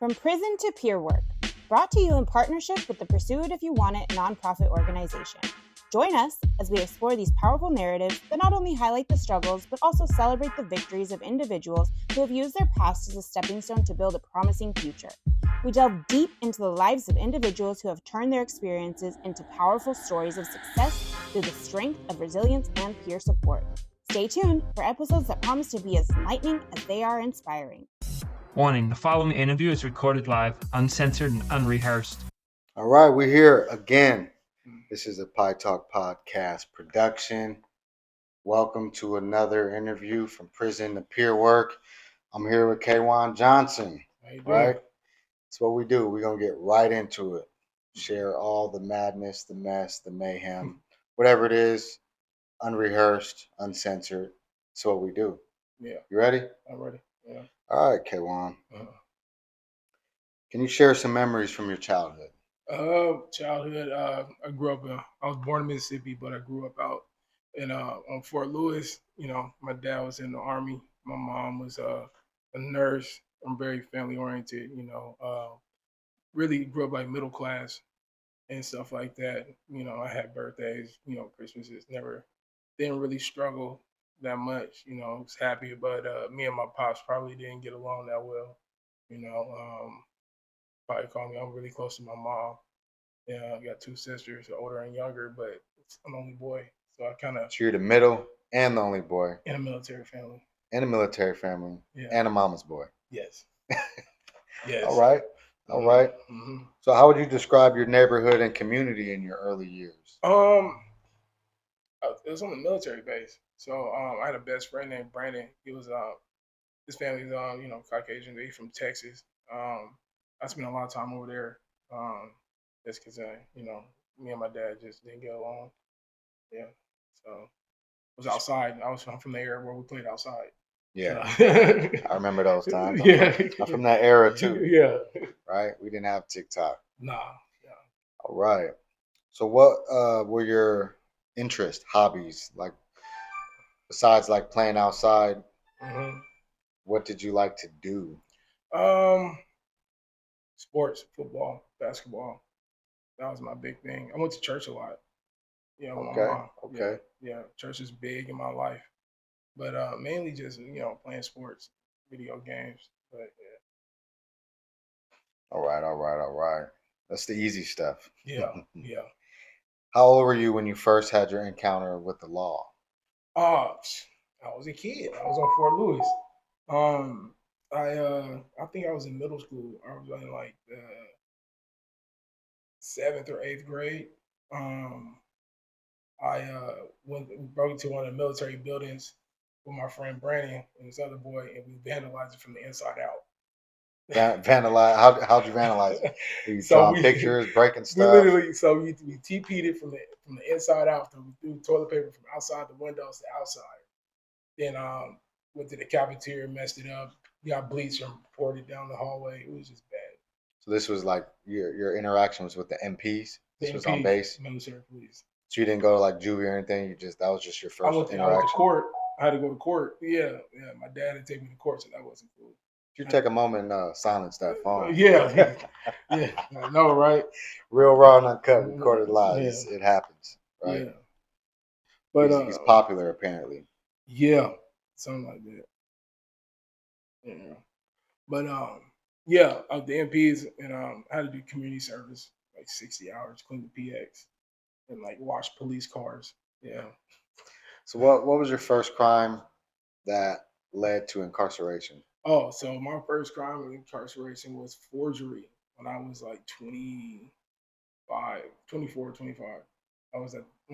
From prison to peer work, brought to you in partnership with the Pursue It If You Want It nonprofit organization. Join us as we explore these powerful narratives that not only highlight the struggles, but also celebrate the victories of individuals who have used their past as a stepping stone to build a promising future. We delve deep into the lives of individuals who have turned their experiences into powerful stories of success through the strength of resilience and peer support. Stay tuned for episodes that promise to be as enlightening as they are inspiring. Warning, the following interview is recorded live, uncensored, and unrehearsed. All right, we're here again. This is a Pie Talk podcast production. Welcome to another interview from prison to peer work. I'm here with KeJuan Johnson. Right? That's what we do. We're going to get right into it. Share all the madness, the mess, the mayhem, whatever it is, unrehearsed, uncensored. That's what we do. Yeah. You ready? I'm ready. Yeah. All right, KeJuan. Can you share some memories from your childhood? Childhood. I grew up. I was born in Mississippi, but I grew up out in on Fort Lewis. You know, my dad was in the Army. My mom was a nurse. I'm very family oriented. You know, really grew up like middle class and stuff like that. You know, I had birthdays. You know, Christmases. Didn't really struggle that much. You know, I was happy, but me and my pops probably didn't get along that well. You know, probably call me. I'm really close to my mom. Yeah, I got two sisters, older and younger, but I'm the only boy, so I kind of. So you're the middle and the only boy. In a military family. In a military family. Yeah. And a mama's boy. Yes. Yes. All right. All right. Mm-hmm. So how would you describe your neighborhood and community in your early years? It was on the military base. So I had a best friend named Brandon. He was his family's you know, Caucasian. He's from Texas. I spent a lot of time over there. Just because you know, me and my dad just didn't get along. Yeah. So I was outside. I'm from the area where we played outside. Yeah. So. I remember those times. Yeah. I'm from that era too. Yeah. Right? We didn't have TikTok. Nah. Yeah. All right. So what were your interests, hobbies, like besides like playing outside? Mm-hmm. What did you like to do? Sports, football, basketball. That was my big thing. I went to church a lot. Yeah, with my mom. Okay. Yeah, church is big in my life. But mainly just, you know, playing sports, video games. But yeah. All right. That's the easy stuff. Yeah, yeah. How old were you when you first had your encounter with the law? I was a kid. I was on Fort Lewis. I think I was in middle school. I was in like 7th or 8th grade. I broke into one of the military buildings with my friend Brandon and this other boy, and we vandalized it from the inside out. Vandalize? How'd you vandalize it? You drawing pictures, breaking stuff? We literally, we TP'd it from the inside out. So we threw toilet paper from outside the windows to outside. Then went to the cafeteria, messed it up, got bleach and poured it down the hallway. It was just bad. So this was like your interactions with the MPs? This was on base? Military police. So you didn't go to like juvie or anything? That was just your first interaction? I went to court. I had to go to court. Yeah. My dad had to take me to court, so that wasn't cool. You take a moment and silence that phone. Yeah. Yeah. I know, right? Real raw and uncut, recorded live. Yeah. It happens, right? Yeah. But he's popular apparently. Yeah, something like that. Yeah. But yeah, the MPs and I had to do community service, like 60 hours, clean the PX, and like wash police cars. Yeah. So what was your first crime that led to incarceration? Oh, so my first crime of incarceration was forgery when I was like 24, 25. Went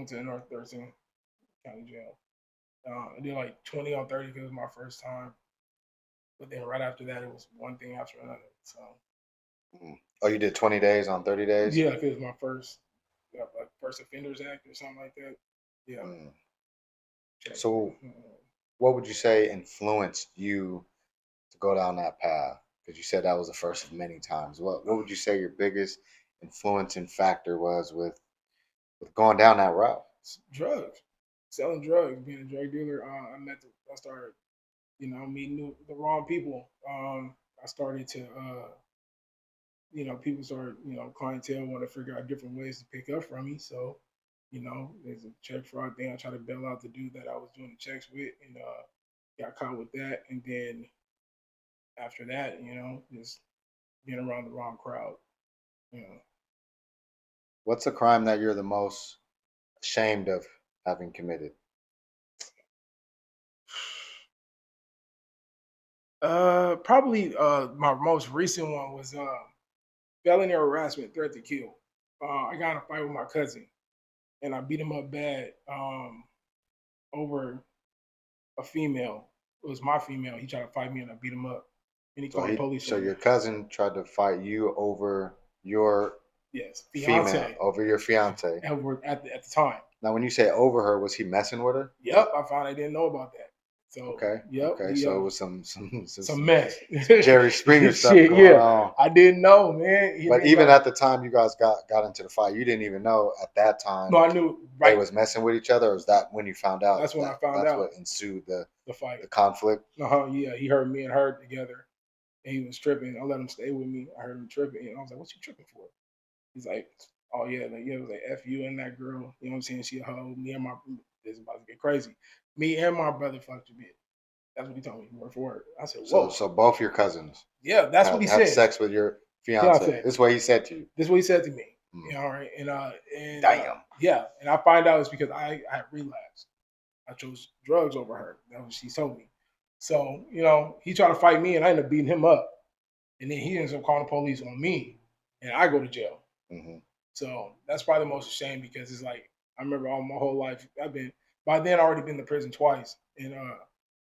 to the North 13 County Jail. I did like 20 on 30 because it was my first time. But then right after that, it was one thing after another. So. Oh, you did 20 days on 30 days? Yeah, because it was my first Offenders Act or something like that. Yeah. So what would you say influenced you to go down that path? Because you said that was the first of many times. What would you say your biggest influencing factor was with going down that route? Drugs. Selling drugs, being a drug dealer. I started, you know, meeting the wrong people. I started to people start, clientele want to figure out different ways to pick up from me. So, there's a check fraud thing. I tried to bail out the dude that I was doing the checks with, and got caught with that. And then after that, just being around the wrong crowd. You know, What's a crime that you're the most ashamed of having committed? Probably my most recent one was felony harassment, threat to kill. I got in a fight with my cousin, and I beat him up bad over a female. It was my female. He tried to fight me, and I beat him up. And he called the police. So on me. your cousin tried to fight you over your Yes, female, fiance. over your fiance. Over at the time. Now, when you say over her, was he messing with her? Yep, I found I didn't know about that. So Okay. Yep. Okay. So it was some mess. Jerry Springer stuff Shit, going on. I didn't know, man. But even at the time you guys got into the fight, you didn't even know at that time. No, I knew. Right. They was messing with each other. Or was that when you found out? That's when I found out. That's what ensued the fight, the conflict. Yeah, he heard me and her together, and he was tripping. I let him stay with me. I heard him tripping, and I was like, "What you tripping for?" He's like, "Oh yeah, it was like F you and that girl. You know what I'm saying? She a hoe. Me and my this is about to get crazy. Me and my brother fucked a bit." That's what he told me, word for word. I said, "Whoa." So both your cousins. Yeah, that's what he said. Had sex with your fiance. This is what he said to you. This is what he said to me. Mm. You know, right? And damn. Yeah, and I find out it's because I had relapsed. I chose drugs over her. That's what she told me. So, he tried to fight me, and I ended up beating him up. And then he ends up calling the police on me, and I go to jail. Mm-hmm. So that's probably the most ashamed because it's like I remember all my whole life. By then already been to prison twice, and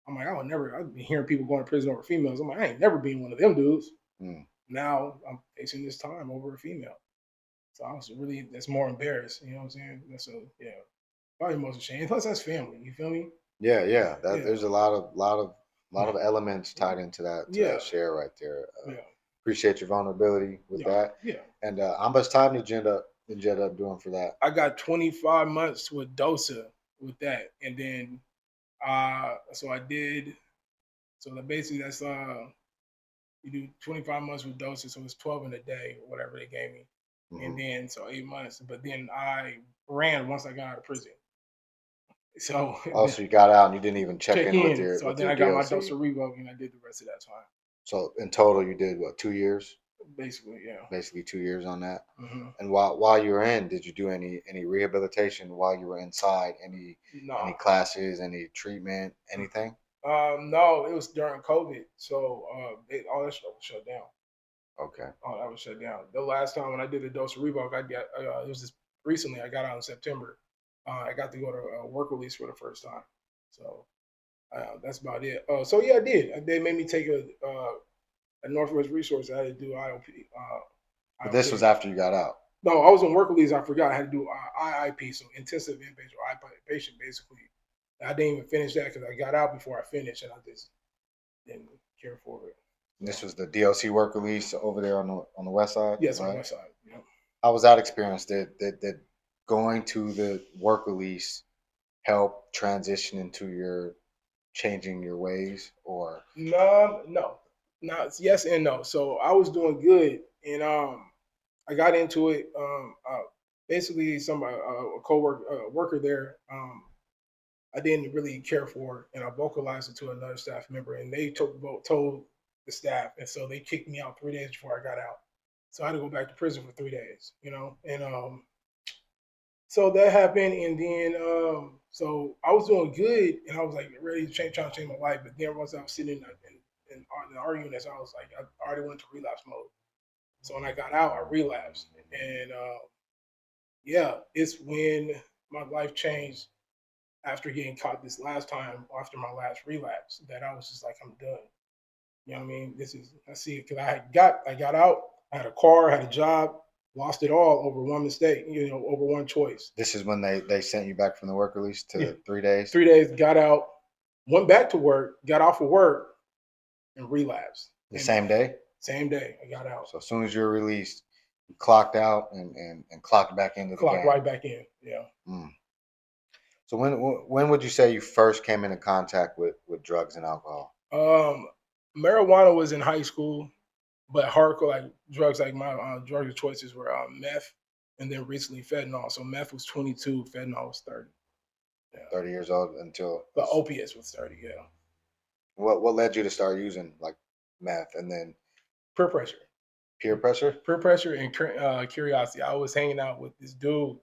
I'm like, I've been hearing people going to prison over females. I'm like, I ain't never been one of them dudes. Mm. Now I'm facing this time over a female. So I was that's more embarrassed. You know what I'm saying? Probably most ashamed. Plus that's family. You feel me? Yeah. There's a lot of elements tied into that share right there. Appreciate your vulnerability with that. Yeah. And how much time did you end up doing for that? I got 25 months with DOSA with that, and then so I did. So basically that's you do 25 months with DOSA, so it's 12 in a day, or whatever they gave me, and then so 8 months. But then I ran once I got out of prison. So so you got out and you didn't even check in with your. So with then your I got DOC. my DOSA revoked, and I did the rest of that time. So in total, you did what, 2 years? Basically, yeah. Basically 2 years on that. Mm-hmm. And while you were in, did you do any rehabilitation while you were inside? Any classes, any treatment, anything? No, it was during COVID, so all that stuff was shut down. Okay. All that was shut down. The last time when I did the DOSA revoke, it was just recently. I got out in September. I got to go to work release for the first time. So that's about it. So yeah, I did. They made me take a Northwest Resource. I had to do IOP. But this was after you got out. No, I was on work release. I forgot I had to do IIP, so intensive inpatient or outpatient, basically. I didn't even finish that because I got out before I finished, and I just didn't care for it. This was the DOC work release over there on the west side. Yes, right? On the west side. Yeah. How was that experience? Did going to the work release help transition into your changing your ways, or no, yes and no. So I was doing good, and I got into it. Basically, a worker there. I didn't really care for, and I vocalized it to another staff member, and they told the staff, and so they kicked me out 3 days before I got out. So I had to go back to prison for 3 days, and so that happened, and then so I was doing good, and I was like ready to trying to change my life, but then once I was sitting in the arguing, I was like, I already went to relapse mode. So when I got out, I relapsed, and it's when my life changed. After getting caught this last time, after my last relapse, that I was just like, I'm done. You know what I mean? I see it because I got out, I had a car, I had a job, lost it all over one mistake, over one choice. This is when they sent you back from the work release to 3 days? 3 days, got out, went back to work, got off of work, and relapsed. Same day? Same day, I got out. So as soon as you were released, you clocked out and clocked back into the game. Clocked right back in, yeah. Mm. So when would you say you first came into contact with drugs and alcohol? Marijuana was in high school. But hardcore like drugs, like my drug choices were meth, and then recently fentanyl. So meth was 22, fentanyl was 30. Yeah, 30 years old until but opiates was 30. Yeah, what led you to start using like meth and then peer pressure, peer pressure? peer pressure, and curiosity. I was hanging out with this dude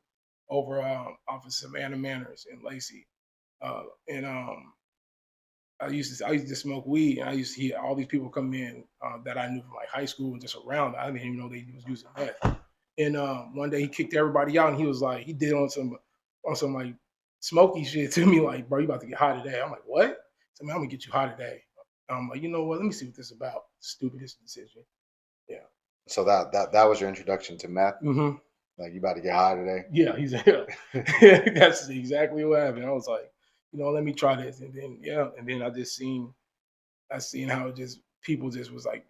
over off of Savannah Manors in Lacey, and I used to smoke weed, and I used to hear all these people come in that I knew from like high school and just around. I didn't even know they was using meth. And one day he kicked everybody out, and he was like, he did on some like smoky shit to me, like, bro, you about to get high today. I'm like, what? So man, I'm gonna get you high today. I'm like, you know what? Let me see what this is about. Stupidest decision. Yeah. So that was your introduction to meth? Mm-hmm. Like you about to get high today? Yeah, he's that's exactly what happened. I was like, let me try this, and then and then I seen how it just people just was like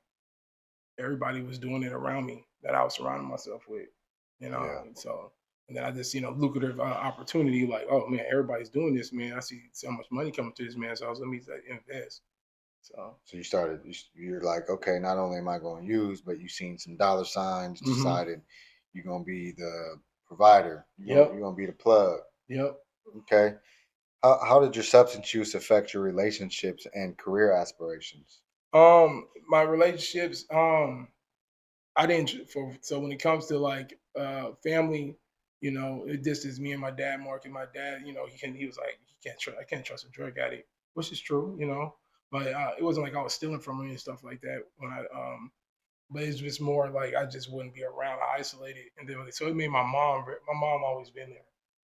everybody was doing it around me that I was surrounding myself with, Yeah. and so and then I just seen a lucrative opportunity like, oh man, everybody's doing this, man. I see so much money coming to this, man. So I was let me invest. So So you're like, okay, not only am I going to use, but you seen some dollar signs, decided you're going to be the provider. You're yep, going to be the plug. yep. Okay. How did your substance use affect your relationships and career aspirations? My relationships, I didn't for so when it comes to like family, it just is me and my dad more. 'Cause my dad, he was like I can't trust a drug addict, which is true. But it wasn't like I was stealing from him and stuff like that when but it's just more like I just wouldn't be around. I isolated, and then so it made my mom. My mom always been there.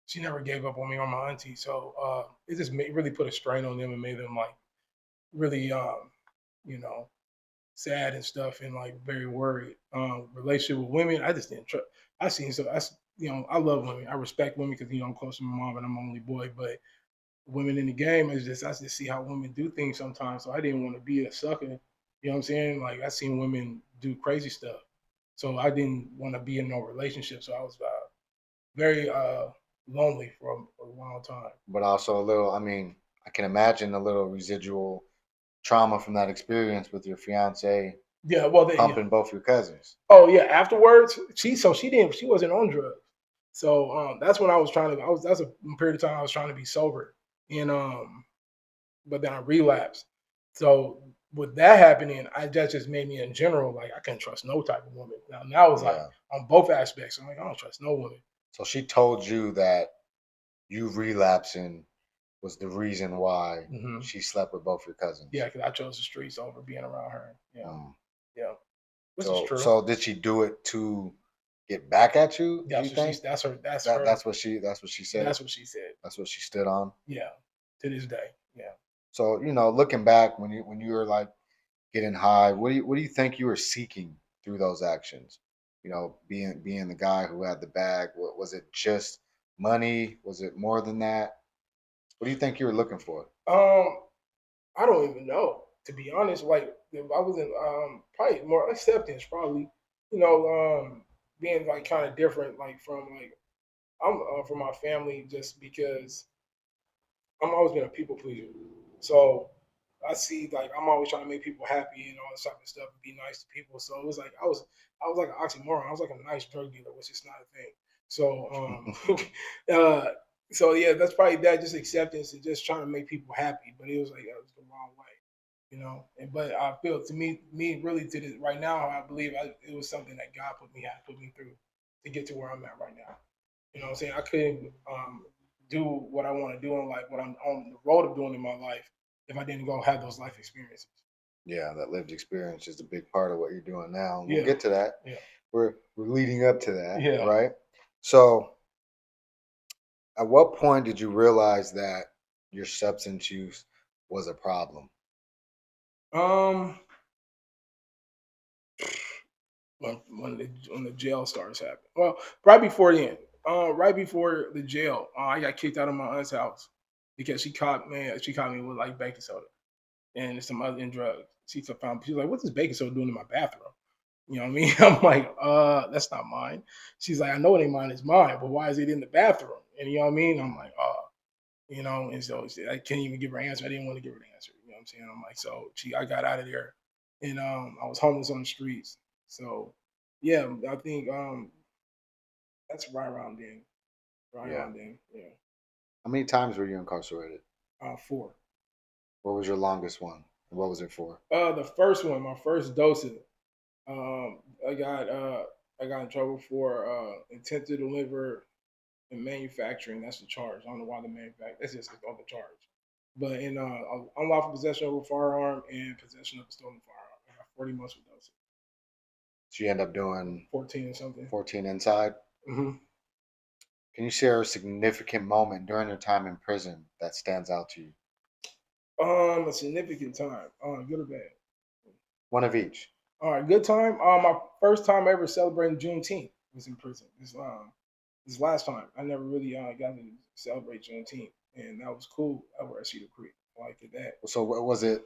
She never gave up on me or my auntie. So it just really put a strain on them and made them like really you know sad and stuff and like very worried. Relationship with women, I just didn't trust. I seen so I love women. I respect women because I'm close to my mom and I'm an only boy. But women in the game is just I just see how women do things sometimes. So I didn't want to be a sucker. You know what I'm saying? Like I seen women do crazy stuff. So I didn't want to be in no relationship. So I was very lonely for a long time. But also a little, I mean, I can imagine a little residual trauma from that experience with your fiance Yeah, well, pumping both your cousins. oh yeah. Afterwards, she wasn't on drugs. So that's when I was trying to. That's a period of time I was trying to be sober, and but then I relapsed. So with that happening, that just made me in general like I couldn't trust no type of woman. Now it's like Yeah. on both aspects. I'm like I don't trust no woman. So she told you that you relapsing was the reason why Hmm. she slept with both your cousins. Yeah, because I chose the streets over being around her. Yeah, Mm. yeah, which is So true. so did she do it to get back at you? Do That's you what think she's. That's her. That's that her. that's what she said? That's what she said. That's what she stood on. Yeah, to this day. Yeah. So looking back when you were like getting high, what do you think you were seeking through those actions? Being the guy who had the bag. What was it? Just money? Was it more than that? What do you think you were looking for? Um, I don't even know, to be honest. Like, if I was in probably more acceptance, probably, being like kind of different, like I'm from my family, just because I'm always been a people pleaser. So I see like I'm always trying to make people happy and all this type of stuff and be nice to people. So it was like I was like an oxymoron. I was like a nice drug dealer, which is not a thing. So uh so yeah, that's probably that, just acceptance and just trying to make people happy. But it was like it was the wrong way. And but I feel to me really to this right now, I believe it was something that God had put me through to get to where I'm at right now. You know what I'm saying? I couldn't do what I want to do in life, what I'm on the road of doing in my life, if I didn't go have those life experiences. Yeah, that lived experience is a big part of what you're doing now. We'll Yeah, get to that. yeah, We're leading up to that, yeah. right? So, at what point did you realize that your substance use was a problem? Um, when the jail starts happening. Well, right before then, right before the jail, I got kicked out of my aunt's house because she caught me. She caught me with like baking soda and some other and drugs. She found. She was like, "What's this baking soda doing in my bathroom?" You know what I mean? I'm like, that's not mine. She's like, I know it ain't mine, it's mine, but why is it in the bathroom? And you know what I mean? I'm like, and so I can't even give her an answer. I didn't want to give her an answer. You know what I'm saying? I'm like, I got out of there. and I was homeless on the streets. So yeah, I think that's right around then. Right Yeah. around then. Yeah. How many times were you incarcerated? 4. What was your longest one? And what was it for? The first one, my first dose of it, I got in trouble for intent to deliver and manufacturing. That's the charge. I don't know why the manufacturing. That's just on the charge. But in unlawful possession of a firearm and possession of a stolen firearm, I got 40 months with those. So you end up doing 14 or something. 14 inside. Mm-hmm. Can you share a significant moment during your time in prison that stands out to you? A significant time. Good or bad? One of each. All right, good time. My first time ever celebrating Juneteenth was in prison. This last time, I never really got to celebrate Juneteenth, and that was cool over at Cedar Creek. I liked that. So what was it?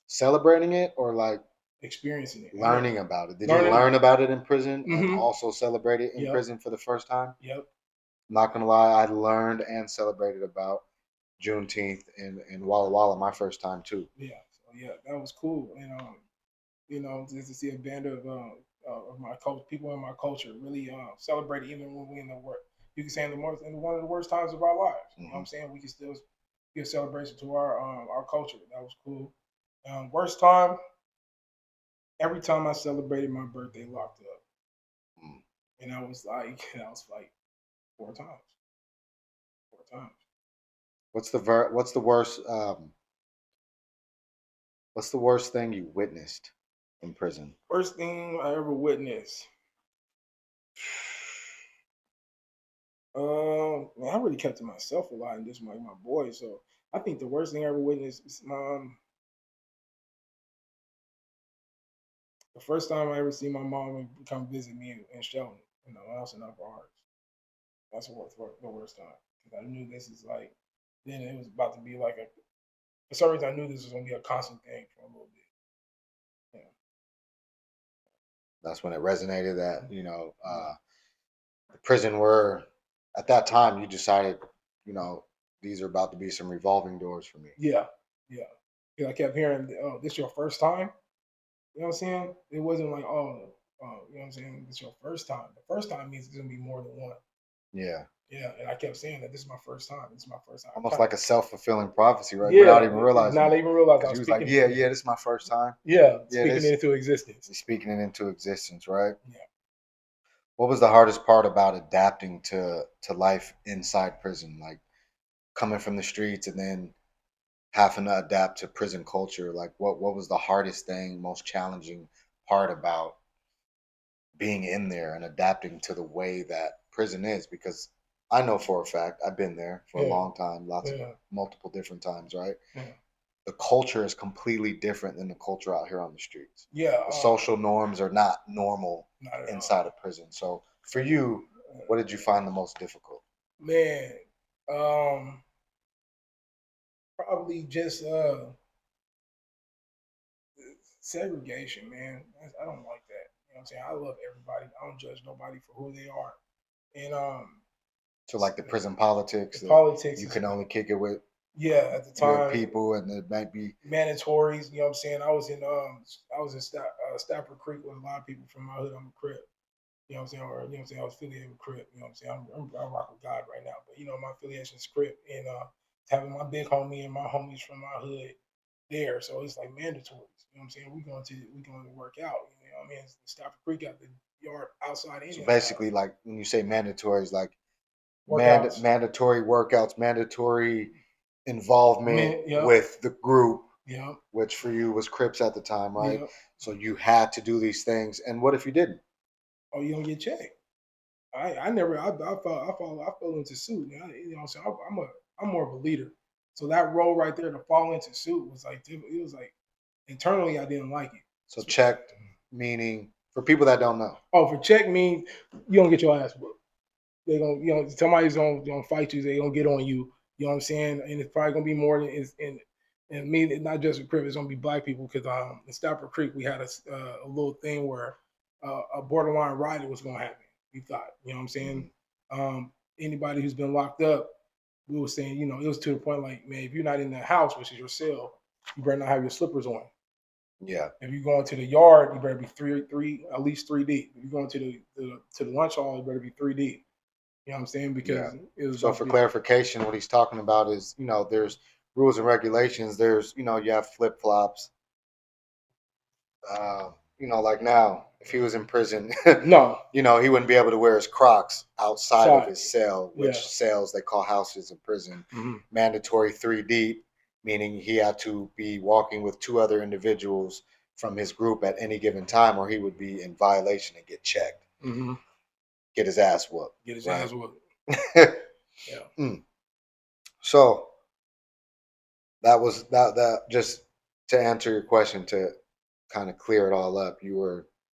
Celebrating it or like Experiencing it, learning about it? Did learning. You learn about it in prison and Mhm. also celebrate it in prison for the first time? Yep. Not gonna lie, I learned and celebrated about Juneteenth in Walla Walla my first time too. Yeah. So yeah, that was cool, and just to see a band of my people in my culture really celebrate it, even when we in the work. You can say in one of the worst times of our lives. You know what I'm saying? We can still give celebration to our culture. That was cool. Worst time. Every time I celebrated my birthday, locked up, and I was like 4 times. 4 times. What's the worst what's the worst thing you witnessed in prison? Worst thing I ever witnessed. Man, I really kept to myself a lot and just my boys. So I think the worst thing I ever witnessed is the first time I ever see my mom come visit me in Shelton, when I was in Upper Arts. That's the worst time. Because I knew this is like, then it was about to be like for some reason I knew this was going to be a constant thing for a little bit. Yeah. That's when it resonated that, the prison were, at that time you decided, these are about to be some revolving doors for me. Yeah. Yeah. Because I kept hearing, oh, this your first time? You know what I'm saying? It wasn't like, you know what I'm saying? It's your first time. The first time means it's going to be more than one. Yeah. Yeah, and I kept saying that this is my first time. This is my first time. Almost like a self-fulfilling prophecy, right? Yeah, Without even realizing. Not even realizing. He was like, yeah, this is my first time. Yeah, speaking it into existence. Speaking it into existence, right? Yeah. What was the hardest part about adapting to life inside prison? Like coming from the streets and then having to adapt to prison culture. Like what was the hardest thing, most challenging part about being in there and adapting to the way that prison is? Because I know for a fact, I've been there for a long time, lots of multiple different times, right? Yeah. The culture is completely different than the culture out here on the streets. Yeah. The social norms are not normal inside of prison. So for you, what did you find the most difficult? Man, probably just segregation, man. I don't like that. You know what I'm saying? I love everybody. I don't judge nobody for who they are. And so like the prison politics, you can only kick it with at the time people, and it might be mandatories. You know what I'm saying? I was in Stafford Creek with a lot of people from my hood. I'm a Crip. You know what I'm saying? Or you know what I'm saying? I was affiliated with Crip. You know what I'm saying? I rock with God right now, but my affiliation is Crip, and having my big homie and my homies from my hood there, so it's like mandatory. You know what I'm saying? We're going to work out. You know what I mean? Stafford Creek got the yard outside. So basically, like when you say mandatories, like mandatory workouts, mandatory involvement with the group, which for you was Crips at the time, right? So you had to do these things. And what if you didn't? Oh, you don't get checked. I fell into suit. You know what I'm saying? I'm more of a leader. So that role right there to fall into suit was like, it was like internally I didn't like it. So checked meaning, for people that don't know. Oh, for check means you don't get your ass whooped. They're gonna, somebody's gonna fight you. They're gonna get on you. You know what I'm saying? And it's probably gonna be more than and me, not just a Crip. It's gonna be black people because in Stafford Creek we had a little thing where a borderline riot was gonna happen. We thought, you know what I'm saying? Anybody who's been locked up, we were saying, it was to the point like, man, if you're not in the house, which is your cell, you better not have your slippers on. Yeah. If you go into the yard, you better be at least 3 deep. If you go into the lunch hall, you better be 3 deep. You know what I'm saying? Because it was So about for to be clarification, what he's talking about is, there's rules and regulations. There's, you have flip flops. Like now, if he was in prison, no. he wouldn't be able to wear his Crocs outside of his cell, which Yeah. cells they call houses in prison. Mm-hmm. Mandatory 3 deep, meaning he had to be walking with 2 other individuals from his group at any given time, or he would be in violation and get checked, get his ass whooped. Get his ass whooped. Yeah. So that was that. Just to answer your question, to kind of clear it all up,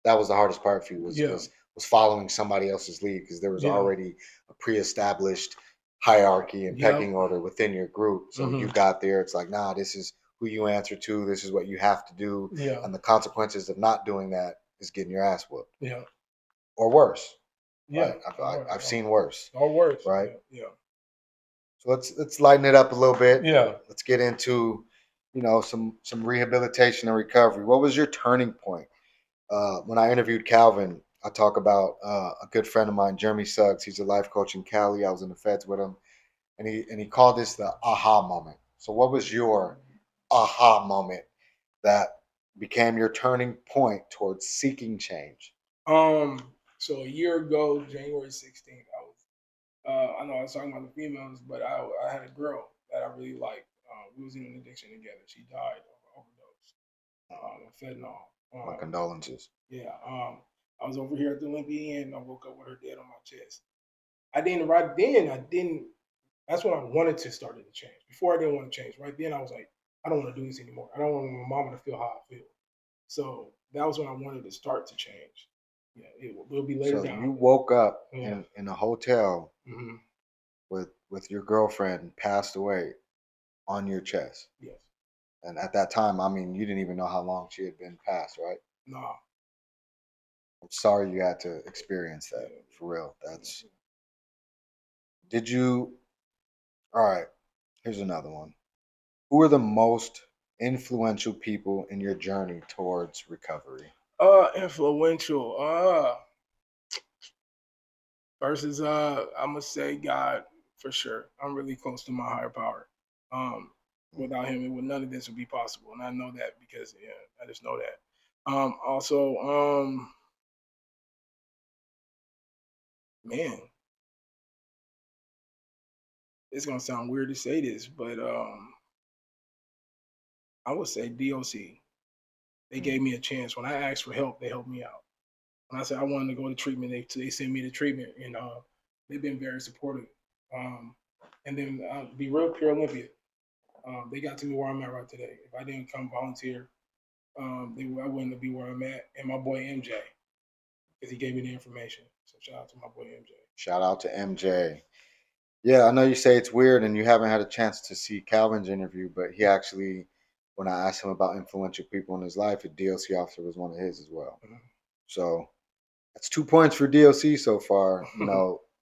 that was the hardest part for you was following somebody else's lead, because there was already a pre-established hierarchy and pecking order within your group. So you got there, it's like, nah, this is who you answer to, this is what you have to do, and the consequences of not doing that is getting your ass whooped. Yeah. Or worse. Yeah. Right? I've seen worse. Or worse. Right? Yeah. So let's lighten it up a little bit. Yeah. Let's get into, some rehabilitation and recovery. What was your turning point? When I interviewed Calvin, I talk about a good friend of mine, Jeremy Suggs. He's a life coach in Cali. I was in the feds with him, and he called this the aha moment. So what was your aha moment that became your turning point towards seeking change? So a year ago, January 16th, I know I was talking about the females, but I had a girl that I really liked. We was in an addiction together. She died of overdose, fentanyl. My condolences. Yeah. I was over here at the Olympia Inn. I woke up with her dead on my chest. That's when I wanted to start to change. Before I didn't want to change. Right then I was like, I don't want to do this anymore. I don't want my mama to feel how I feel. So that was when I wanted to start to change. Yeah, it will be later So down. you woke up in a hotel Mm-hmm. with your girlfriend passed away on your chest. Yes. And at that time, I mean, you didn't even know how long she had been passed, right? No. I'm sorry you had to experience that, for real. Did you? All right, here's another one. Who are the most influential people in your journey towards recovery? Influential. Versus I'm gonna say God for sure. I'm really close to my higher power. Without him, none of this would be possible, and I know that because I just know that. Also, man, it's gonna sound weird to say this, but I would say DOC. They gave me a chance. When I asked for help, they helped me out. When I said I wanted to go to treatment, they sent me to treatment, and they've been very supportive. And then be real pure Olympia. They got to me where I'm at right today. If I didn't come volunteer, I wouldn't be where I'm at. And my boy MJ, because he gave me the information. So shout out to my boy MJ. Shout out to MJ. Yeah, I know you say it's weird and you haven't had a chance to see Calvin's interview, but he actually, when I asked him about influential people in his life, a DLC officer was one of his as well. Mm-hmm. So that's 2 points for DLC so far.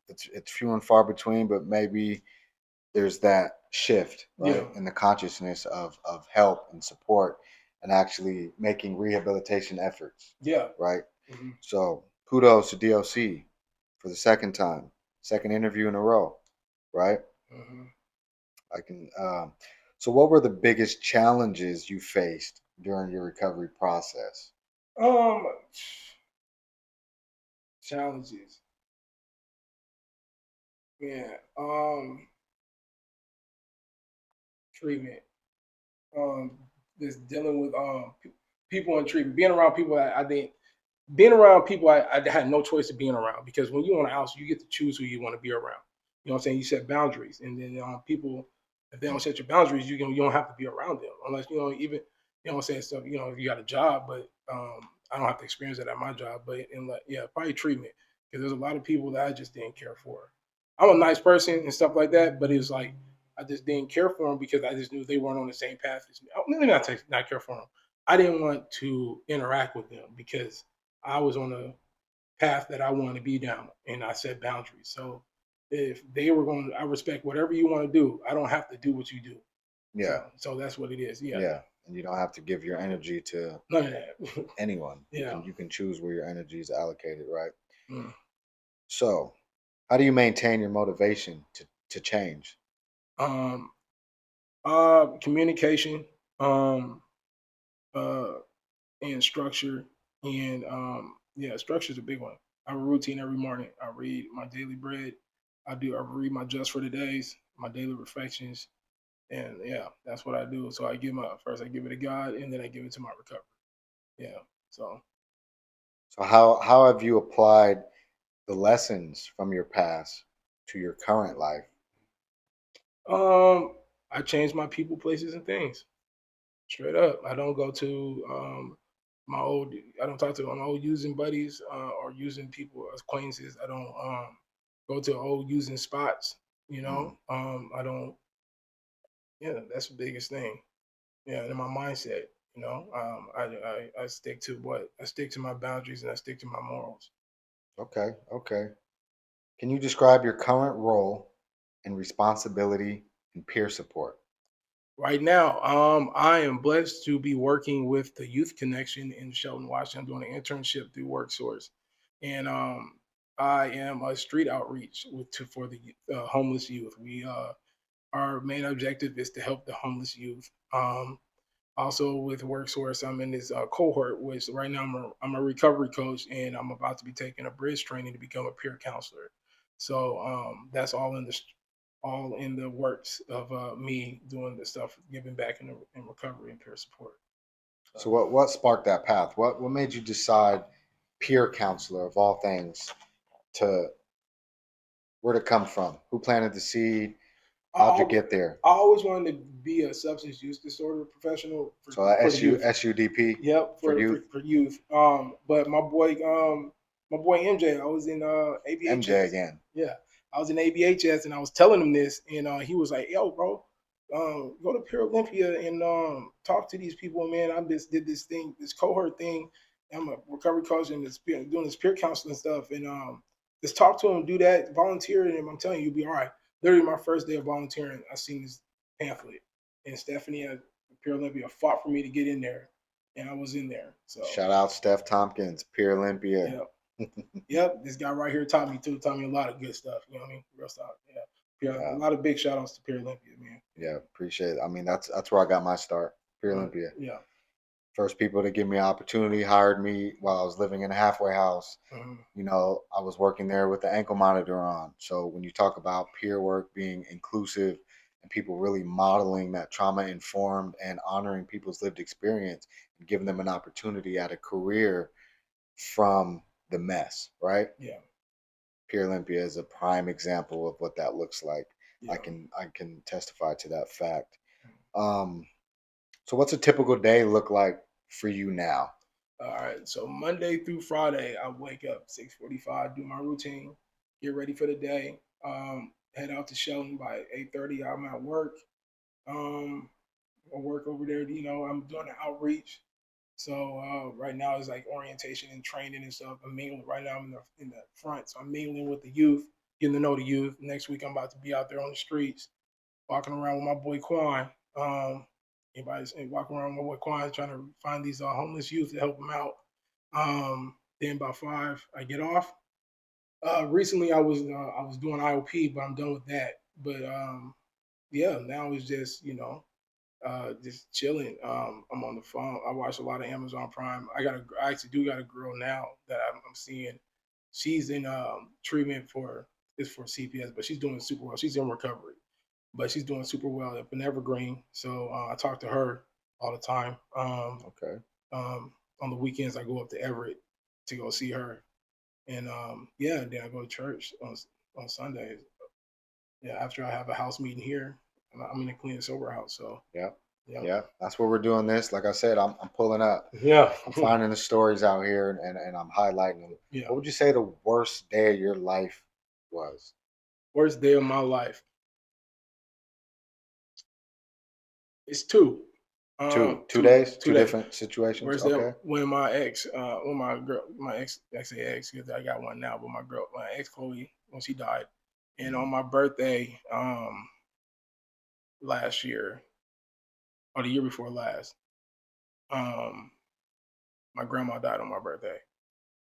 It's few and far between, but maybe there's that shift, right, in the consciousness of help and support and actually making rehabilitation efforts. Yeah. Right. Mm-hmm. So kudos to DLC for the second interview in a row. Right. Mm-hmm. I can. So, what were the biggest challenges you faced during your recovery process? Challenges. Yeah. Treatment. Just dealing with people in treatment, being around people I had no choice of being around, because when you're on a house, you get to choose who you want to be around. You know what I'm saying? You set boundaries, and then people, if they don't set your boundaries, you don't have to be around them unless even you know what I'm saying, stuff. If you got a job, but I don't have to experience that at my job. But probably treatment, because there's a lot of people that I just didn't care for. I'm a nice person and stuff like that, but it was like I just didn't care for them because I just knew they weren't on the same path as me. Let me not care for them. I didn't want to interact with them because I was on a path that I wanted to be down, and I set boundaries. So if they were I respect whatever you want to do. I don't have to do what you do. Yeah. So that's what it is. Yeah. Yeah. And you don't have to give your energy to None of that. anyone. Yeah. You can choose where your energy is allocated, right? Mm. So, how do you maintain your motivation to change? Um, Communication, um, uh, and structure, and yeah, structure is a big one. I have a routine every morning. I read my daily bread. I read my just for the days, my daily reflections, and yeah, that's what I do. So I give my first, I give it to God, and then I give it to my recovery. Yeah. So So, how have you applied the lessons from your past to your current life? I change my people, places, and things. Straight up. I don't go to my old. I don't talk to my old using buddies or using people as acquaintances. I don't go to old using spots. Mm. I don't. Yeah, that's the biggest thing. Yeah, and in my mindset. I stick to what I stick to my boundaries and I stick to my morals. Okay, okay. Can you describe your current role and responsibility in peer support? Right now, I am blessed to be working with the Youth Connection in Shelton, Washington. I'm doing an internship through WorkSource, and I am a street outreach for the homeless youth. Our main objective is to help the homeless youth. Also with WorkSource, I'm in this cohort, which right now I'm a recovery coach, and I'm about to be taking a bridge training to become a peer counselor. So that's all in the works of me doing the stuff, giving back in recovery and peer support. So, what sparked that path? What made you decide peer counselor of all things to where to come from? Who planted the seed? I, How'd you al- get there? I always wanted to be a substance use disorder professional So, for the youth. SUDP Yep, for youth. for youth. But my boy MJ, I was in MJ ABHS. again. Yeah, I was in ABHS, and I was telling him this, and he was like, "Yo, bro, go to Pure Olympia and talk to these people, man. I just did this thing, this cohort thing. I'm a recovery coach and doing this peer counseling stuff, and just talk to them, do that, volunteer, and I'm telling you, you'll be all right." Literally, my first day of volunteering, I seen this pamphlet, and Stephanie at Pure Olympia fought for me to get in there, and I was in there. So, Shout out Steph Tompkins, Peer Olympia. yeah, yep, this guy right here taught me too. Taught me a lot of good stuff. You know what I mean? Real stuff. Yeah, yeah. A Yeah, lot of big shout outs to Pure Olympia, man. yeah, appreciate it. I mean, that's where I got my start. Peer Olympia. Yeah. First people to give me an opportunity hired me while I was living in a halfway house. Mhm. I was working there with the ankle monitor on. So when you talk about peer work being inclusive and people really modeling that trauma informed and honoring people's lived experience and giving them an opportunity at a career from the mess, right? Yeah. Peer Olympia is a prime example of what that looks like. Yeah. I can testify to that fact. Um, so what's a typical day look like for you now? All right. So Monday through Friday, I wake up 6:45, do my routine, get ready for the day. Head out to Shelton by 8:30. I'm at work. Um, I work over there. I'm doing an outreach. So right now it's like orientation and training and stuff. I'm mingling right now. I'm in the front, so I'm mingling with the youth, getting to know the youth. Next week I'm about to be out there on the streets, walking around with my boy Quan. Everybody's walking around with my boy Quan, trying to find these homeless youth to help them out. Then by 5 I get off. Recently I was doing IOP, but I'm done with that. But yeah, now it's just just chilling. I'm on the phone. I watch a lot of Amazon Prime. I actually do got a girl now that I'm seeing. She's in treatment for CPS, but she's doing super well. She's in recovery, but she's doing super well up in Evergreen. So I talk to her all the time. Okay. On the weekends, I go up to Everett to go see her, and yeah, then I go to church on Sundays. Yeah, after I have a house meeting here, I'm in a clean and sober house. So Yeah. yeah, Yeah. That's where we're doing this. Like I said, I'm pulling up. yeah, I'm finding the stories out here and I'm highlighting them. yeah. What would you say the worst day of your life was? Worst day of my life. It's two. Two days, Two two days. different situations. Worst day Okay. when my ex, when my girl, my ex, I say ex because I got one now, but my ex Chloe, when she died, and on Mhm. my birthday, last year or the year before last, My grandma died on my birthday,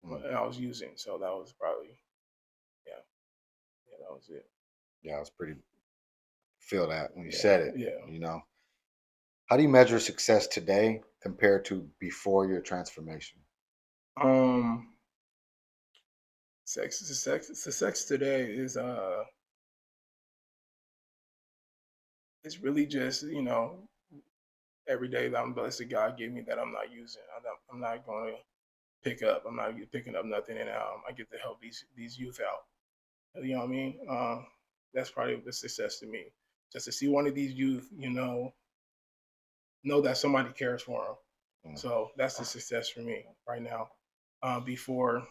Mm. and I was using, so that was probably that was it. Yeah, I was pretty feel that when you Yeah, said it. yeah. You know, how do you measure success today compared to before your transformation? Um, success today is it's really just every day that I'm blessed that God gave me that I'm not using. I'm not going to pick up. I'm not picking up nothing, and I get to help these youth out. You know what I mean? That's probably the success to me. Just to see one of these youth, know that somebody cares for them. Mm. So that's the success for me right now. Before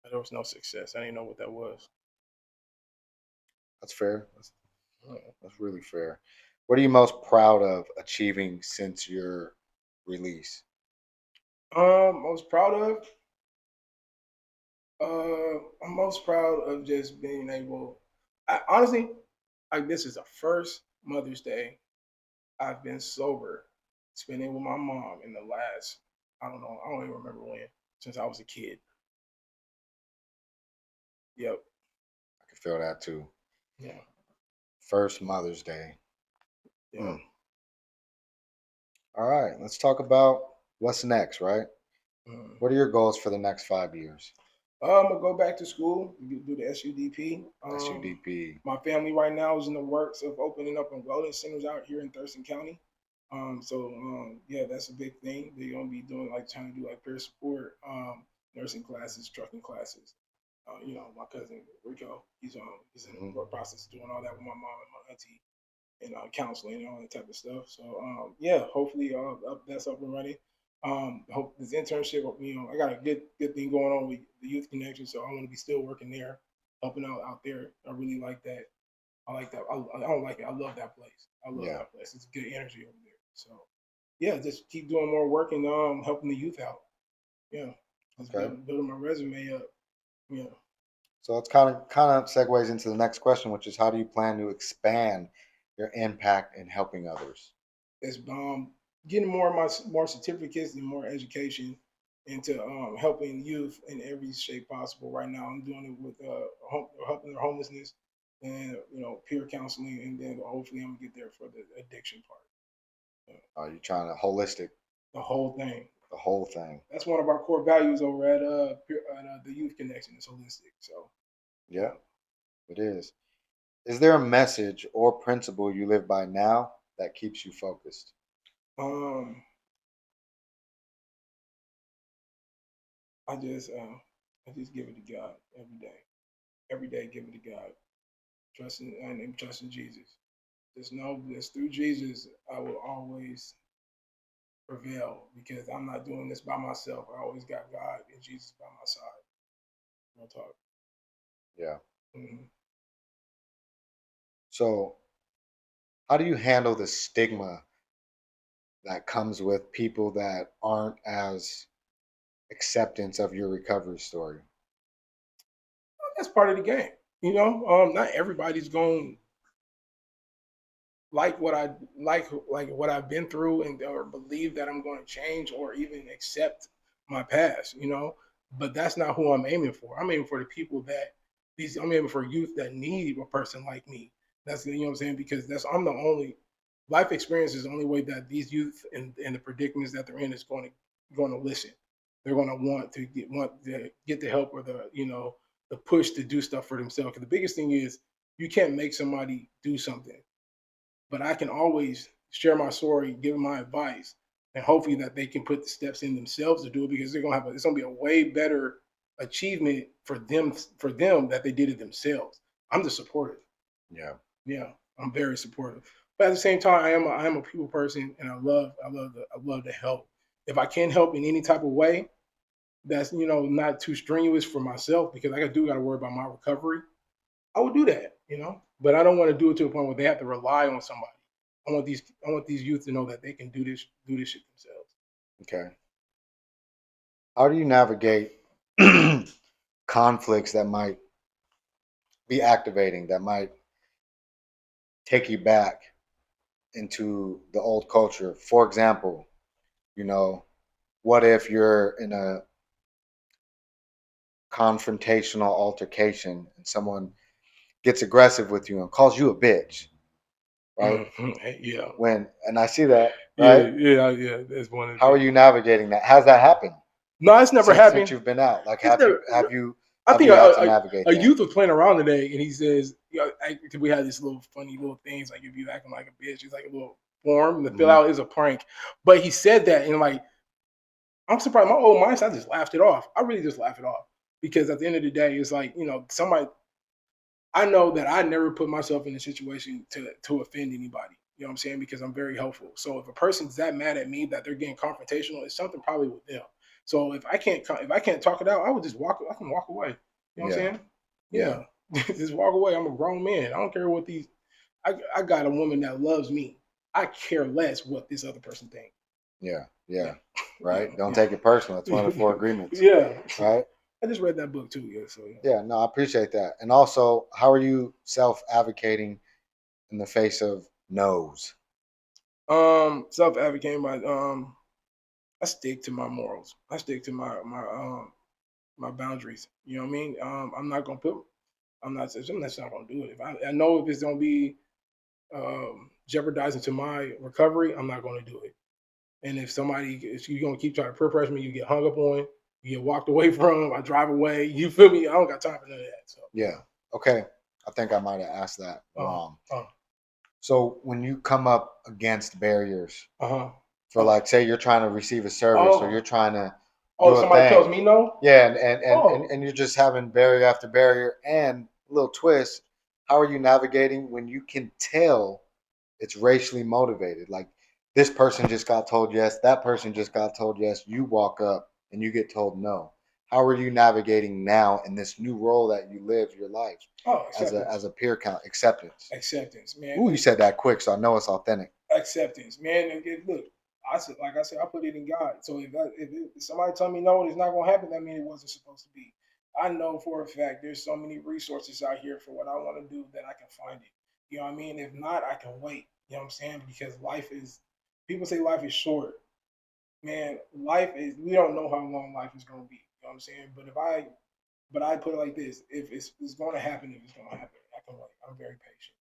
there was no success, I didn't know what that was. That's fair. Yeah. That's really fair. What are you most proud of achieving since your release? I was proud of. I'm most proud of just being able. Honestly, like this is the first Mother's Day I've been sober, spending with my mom in the last. I don't know. I don't even remember when. Since I was a kid. Yep. I can feel that too. Yeah. First Mother's Day. Yeah. Mm. All right, let's talk about what's next, right? Mm. What are your goals for the next 5 years? I'm gonna go back to school, do the SUDP. SUDP. My family right now is in the works of opening up a wellness centers out here in Thurston County. Yeah, that's a big thing. They're gonna be doing like trying to do like peer support, nursing classes, trucking classes. My cousin Rico, he's in Mhm. the process of doing all that with my mom and my auntie and counseling and all that type of stuff. So yeah, hopefully that's up and running. Hope this internship, I got a good thing going on with the Youth Connection, so I want to be still working there, helping out there. I really like that. I like that. I don't like it. I love that place. I love Yeah. that place. It's good energy over there. So yeah, just keep doing more work and helping the youth out. Yeah, just Okay. building my resume up. Yeah. So it's kind of segues into the next question, which is how do you plan to expand your impact in helping others? It's getting more certificates and more education into helping youth in every shape possible. Right now, I'm doing it with helping their homelessness and peer counseling, and then hopefully I'm gonna get there for the addiction part. Are you trying to holistic The whole thing. the whole thing? That's one of our core values over at the Youth Connection. It's holistic. So Yeah, it is. Is there a message or principle you live by now that keeps you focused? um, I just give it to God every day. Every day, give it to God. Trusting Jesus. Just know this through Jesus, I will always prevail because I'm not doing this by myself. I always got God and Jesus by my side. Real talk. Yeah. Mm-hmm. So, how do you handle the stigma that comes with people that aren't as acceptance of your recovery story? That's part of the game. Not everybody's going like what I like what I've been through and or believe that I'm going to change or even accept my past. But that's not who I'm aiming for. I'm aiming for the people that I'm aiming for youth that need a person like me. That's what I'm saying because I'm the only life experience is the only way that these youth and the predicaments that they're in is going to listen. They're going to want to get the help or the push to do stuff for themselves. Because the biggest thing is you can't make somebody do something, but I can always share my story, give them my advice, and hopefully that they can put the steps in themselves to do it because it's gonna be a way better achievement for them that they did it themselves. I'm just supportive. Yeah. Yeah, I'm very supportive. But at the same time, I am a people person, and I love to help. If I can help in any type of way, that's not too strenuous for myself because got to worry about my recovery. I would do that. But I don't want to do it to a point where they have to rely on somebody. I want these youth to know that they can do this shit themselves. Okay. How do you navigate conflicts that might be activating, that might take you back into the old culture? For example, You know, what if you're in a confrontational altercation and someone gets aggressive with you and calls you a bitch, right? Yeah, And I see that, right? yeah. That's one of the How are things. you navigating that? How's that happened No, it's never since happened. you've been out? Like, It's never. I have think you had to navigate a that? youth was playing around today, and he says, you know, cause we had these little funny little things like if you acting like a bitch, it's like a little form. The fill Mhm. out is a prank, but he said that, and like I'm surprised. My old mindset, I just laughed it off. I really just laughed it off because at the end of the day, it's like somebody. I know that I never put myself in a situation to offend anybody. You know what I'm saying? Because I'm very helpful. So if a person's that mad at me that they're getting confrontational, it's something probably with them. So if I can't talk it out, I would just walk. I can walk away. You know what I'm Yeah, saying? yeah, Yeah, just walk away. I'm a grown man. I don't care what these. I got a woman that loves me. I care less what this other person thinks. yeah, Yeah, yeah. yeah, Right? Don't yeah. take it personal. It's one of the four agreements, Yeah. right? I just read that book too. Yeah. So yeah. Yeah, no, I appreciate that. And also, how are you self-advocating in the face of no's? Self advocating by I stick to my morals. I stick to my boundaries. You know what I mean? I'm not gonna put. I'm just not gonna do it. If I know if it's gonna be jeopardizing to my recovery, I'm not gonna do it. And if you're gonna keep trying to peer pressure me, you get hung up on, you get walked away from. I drive away. You feel me? I don't got time for none of that. So Yeah. Okay. I think I might have asked that uh wrong. uh So when you come up against barriers uh for, like, say you're trying to receive a service or you're oh trying to oh do a somebody tells thing, me no. yeah, Oh, and you're just having barrier after barrier and little twists. How are you navigating when you can tell it's racially motivated? Like, this person just got told yes, that person just got told yes. You walk up and you get told no. How are you navigating now in this new role that you live your life acceptance, as a peer count acceptance? acceptance, man. Ooh, you said that quick, so I know it's authentic. Acceptance, man. Look, like I said, I put it in God. So if somebody tell me no, it's not gonna happen. That means it wasn't supposed to be. I know for a fact there's so many resources out here for what I want to do that I can find it. You know what I mean? If not, I can wait. You know what I'm saying? Because life is. People say life is short. Man, life is. We don't know how long life is gonna be. You know what I'm saying? But I put it like this: if it's going to happen, if it's going to happen, I can wait. I'm very patient.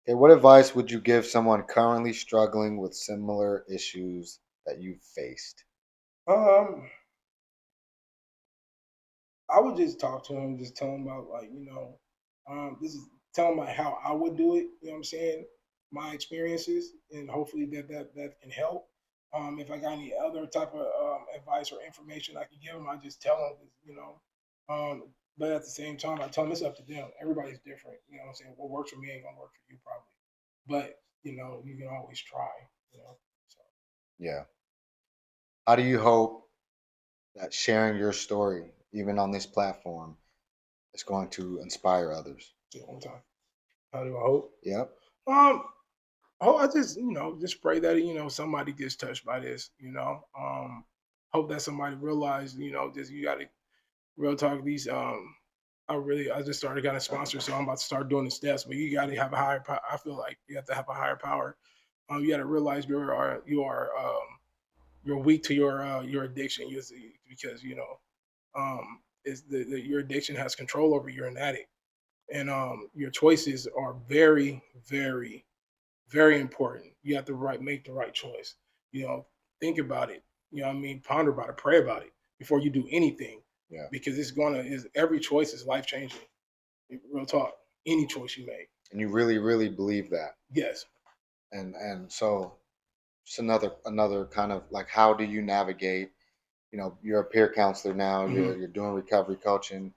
Okay, what advice would you give someone currently struggling with similar issues that you've faced? Um, I would just talk to him, just tell him about like, this is tell him like how I would do it, you know what I'm saying? My experiences and hopefully that can help. If I got any other type of advice or information I can give him, I just tell him, you know. But at the same time, I tell them it's up to them. Everybody's different, you know what I'm saying? What works for me ain't gonna work for you probably. But you can always try, you know. So Yeah. How do you hope that sharing your story, even on this platform, is going to inspire others? just one time. How do I hope? Yep. Um, Oh, I just just pray that somebody gets touched by this. Hope that somebody realize just you got to real talk these. I just started getting a sponsor, so I'm about to start doing the steps. But you got to have a higher. I feel like you have to have a higher power. You got to realize you're weak to your addiction. Because is your addiction has control over you. You're an addict, and your choices are very very very important. You have to make the right choice. You know, think about it. You know what I mean? Ponder about it, pray about it before you do anything. Yeah. Because every choice is life changing. Real talk. Any choice you make. And you really, really believe that. Yes. And so it's another kind of like, how do you navigate? You're a peer counselor now. hmm You're doing recovery coaching.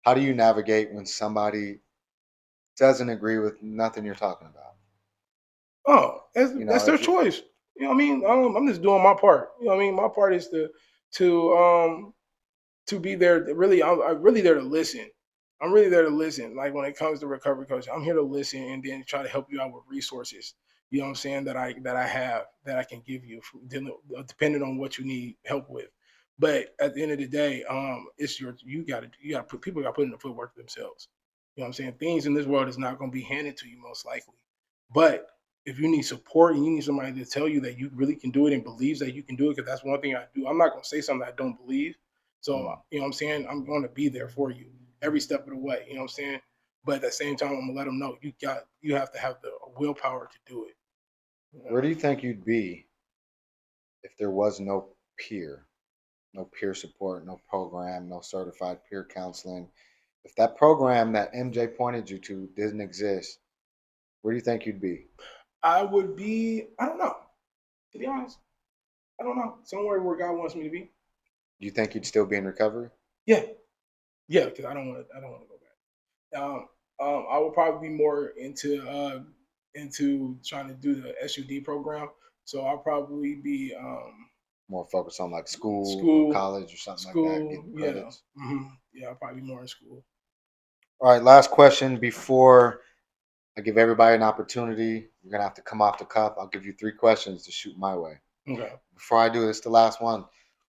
How do you navigate when somebody doesn't agree with nothing you're talking about? Oh, that's their If you, choice. You know what I mean? I'm just doing my part. You know what I mean? My part is to be there. Really, I'm really there to listen. I'm really there to listen. Like when it comes to recovery coaching, I'm here to listen and then try to help you out with resources. You know what I'm saying that I have that I can give you, depending on what you need help with. But at the end of the day, it's you got to put people got to put in the footwork themselves. You know what I'm saying? Things in this world is not going to be handed to you most likely, but if you need support and you need somebody to tell you that you really can do it and believes that you can do it, because that's one thing I do. I'm not going to say something I don't believe. So, you know what I'm saying? I'm going to be there for you every step of the way. You know what I'm saying? But at the same time, I'm going to let them know you have to have the willpower to do it. You know? Where do you think you'd be if there was no peer support, no program, no certified peer counseling? If that program that MJ pointed you to didn't exist, where do you think you'd be? I would be, I don't know, to be honest. I don't know. Somewhere where God wants me to be. Do you think you'd still be in recovery? Yeah. Yeah, because I don't want to go back. I would probably be more into trying to do the SUD program. So I'll probably be More focused on like school or school, college or something like that, getting credits. Yeah, I'll probably be more in school. All right, last question before I give everybody an opportunity. You're gonna have to come off the cuff. I'll give you 3 questions to shoot my way. Okay. Before I do this, the last one.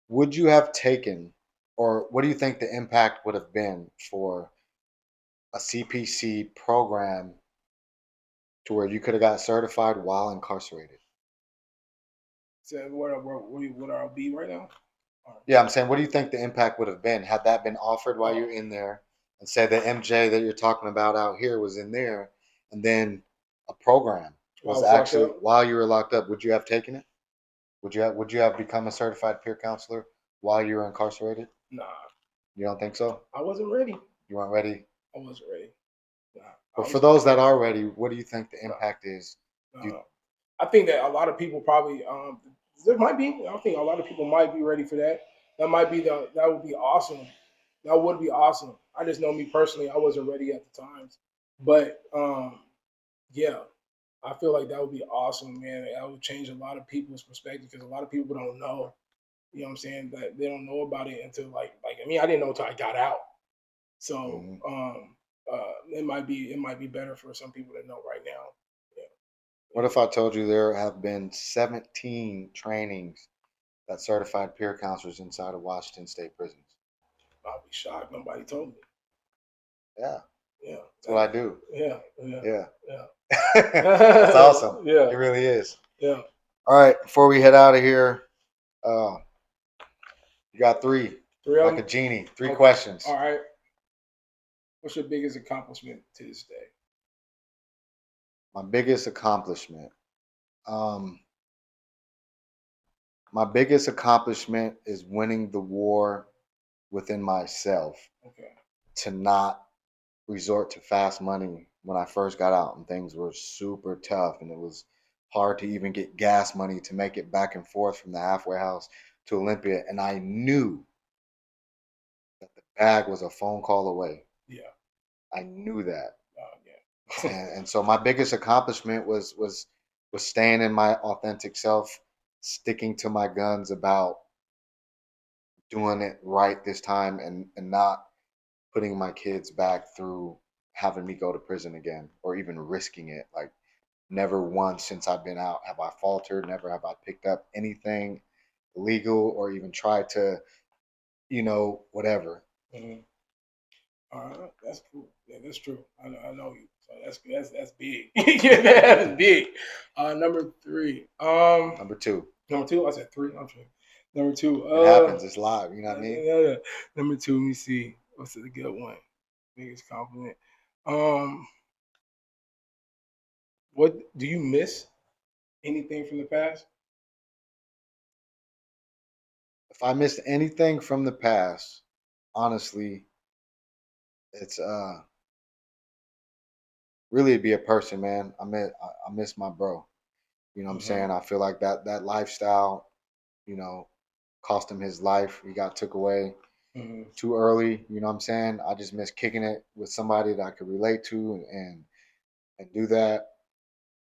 Would you have taken, or what do you think the impact would have been for a CPC program to where you could have got certified while incarcerated? So what I'll be right now? Yeah, I'm saying, what do you think the impact would have been had that been offered while you're in there, and say the MJ that you're talking about out here was in there, and then a program was actually while you were locked up? Would you have taken it? Would you have become a certified peer counselor while you were incarcerated? Nah, You don't think so? I wasn't ready. You weren't ready? I wasn't ready. Nah, But for those that are ready, what do you think the impact is? I think that a lot of people probably there might be. I think a lot of people might be ready for that. That might be that would be awesome. That would be awesome. I just know me personally, I wasn't ready at the times. But yeah, I feel like that would be awesome, man. That would change a lot of people's perspective because a lot of people don't know. You know what I'm saying? That they don't know about it until like I mean, I didn't know until I got out. So it might be better for some people to know right now. Yeah. What if I told you there have been 17 trainings that certified peer counselors inside of Washington State prisons? I'll be shocked. Nobody told me. Yeah. Yeah. That's what I do. Yeah. Yeah. That's awesome. Yeah. It really is. Yeah. All right. Before we head out of here, you got 3. Like a genie. 3 questions. All right. What's your biggest accomplishment to this day? My biggest accomplishment. My biggest accomplishment is winning the war within myself. Okay. To not resort to fast money when I first got out, and things were super tough, and it was hard to even get gas money to make it back and forth from the halfway house to Olympia. And I knew that the bag was a phone call away. Yeah. I knew that. Yeah. and so my biggest accomplishment was staying in my authentic self, sticking to my guns about doing it right this time, and not putting my kids back through having me go to prison again or even risking it. Like, never once since I've been out have I faltered. Never have I picked up anything illegal or even tried to, whatever. Mm-hmm. All right, that's cool. Yeah, that's true. I know you. So that's big. Yeah, that's big. Number 3. Number 2. Number 2. I said 3. I'm sorry. Number 2. It happens. It's live. You know what I mean? Yeah. Number 2. Let me see. What's the good one? Biggest compliment. What do you miss? Anything from the past? If I missed anything from the past, honestly, it's really it'd be a person, man. I miss my bro. You know what I'm saying? I feel like that lifestyle, cost him his life. He got took away too early. You know what I'm saying? I just miss kicking it with somebody that I could relate to and do that.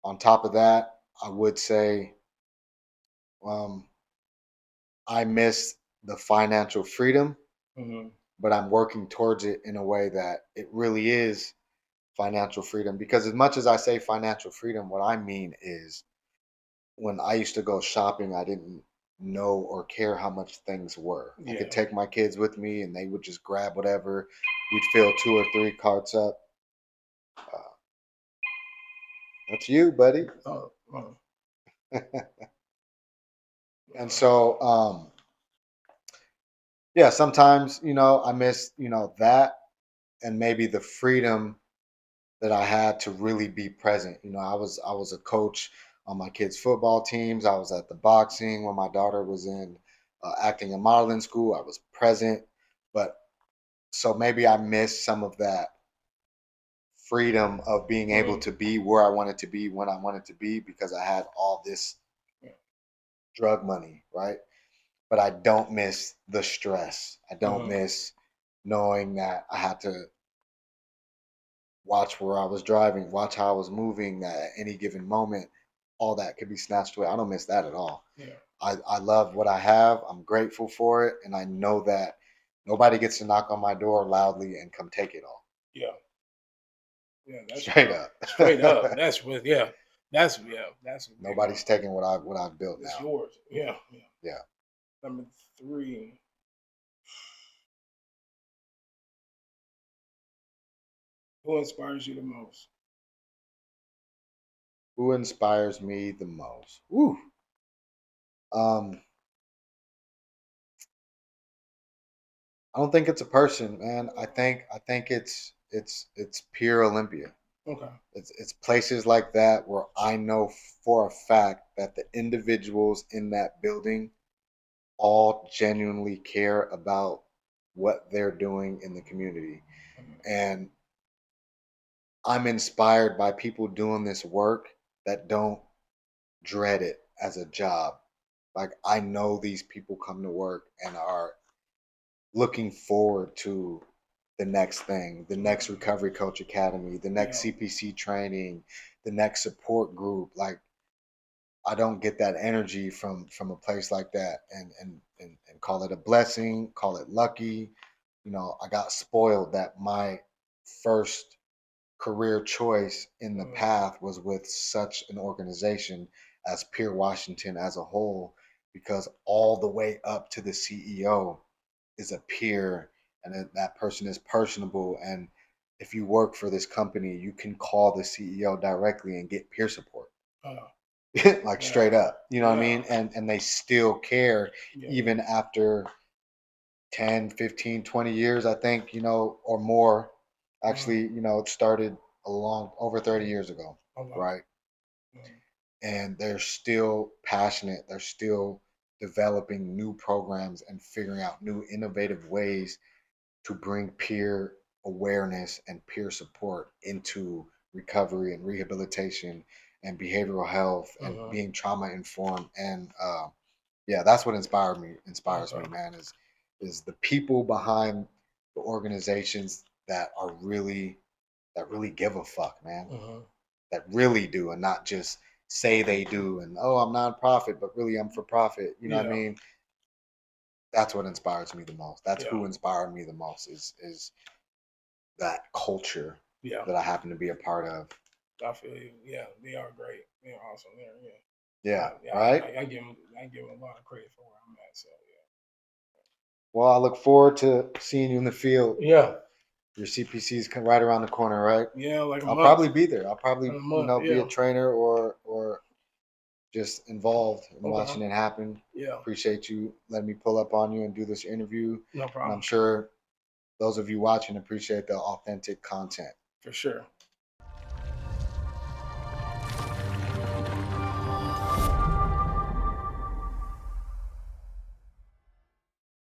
On top of that, I would say I miss the financial freedom, but I'm working towards it in a way that it really is financial freedom. Because as much as I say financial freedom, what I mean is when I used to go shopping, I didn't know or care how much things were. I could take my kids with me and they would just grab whatever. We'd fill 2 or 3 carts up. That's you, buddy. Oh, And so, yeah, sometimes, I miss, that and maybe the freedom that I had to really be present. I was a coach on my kids' football teams. I was at the boxing when my daughter was in acting and modeling school. I was present, but so maybe I missed some of that freedom of being able to be where I wanted to be when I wanted to be because I had all this drug money, right? But I don't miss the stress. I don't miss knowing that I had to watch where I was driving, watch how I was moving, that at any given moment, all that could be snatched away. I don't miss that at all. Yeah. I love what I have. I'm grateful for it. And I know that nobody gets to knock on my door loudly and come take it all. Yeah. Yeah. That's Straight up. Straight up. That's Nobody's taking what I've built it's now. yours. Yeah. Yeah. Number 3. Who inspires you the most? Who inspires me the most? Ooh. I don't think it's a person, man. I think it's pure Olympia. Okay. It's places like that where I know for a fact that the individuals in that building all genuinely care about what they're doing in the community. And I'm inspired by people doing this work that don't dread it as a job. Like I know these people come to work and are looking forward to the next thing, the next Recovery Coach Academy, the next CPC training, the next support group. Like I don't get that energy from a place like that, and call it a blessing, call it lucky. I got spoiled that my first career choice in the path was with such an organization as Peer Washington as a whole, because all the way up to the CEO is a peer, and that person is personable. And if you work for this company, you can call the CEO directly and get peer support. Like straight up, you know what I mean? And they still care even after 10, 15, 20 years, I think, or more. Actually, it started over 30 years ago, right? And they're still passionate. They're still developing new programs and figuring out new innovative ways to bring peer awareness and peer support into recovery and rehabilitation and behavioral health and being trauma informed. And yeah, that's what inspires me, man, is the people behind the organizations that really give a fuck, man. That really do, and not just say they do and I'm nonprofit, but really I'm for profit. You know what I mean? That's what inspires me the most. That's who inspired me the most is that culture that I happen to be a part of. I feel you. Yeah, they are great. They're awesome. Yeah, right? I give them a lot of credit for where I'm at. So yeah. Well, I look forward to seeing you in the field. Yeah. Your CPC's right around the corner, right? Yeah, like I'll probably be there. I'll probably be a trainer or just involved in watching it happen. Yeah. Appreciate you letting me pull up on you and do this interview. No problem. And I'm sure those of you watching appreciate the authentic content. For sure.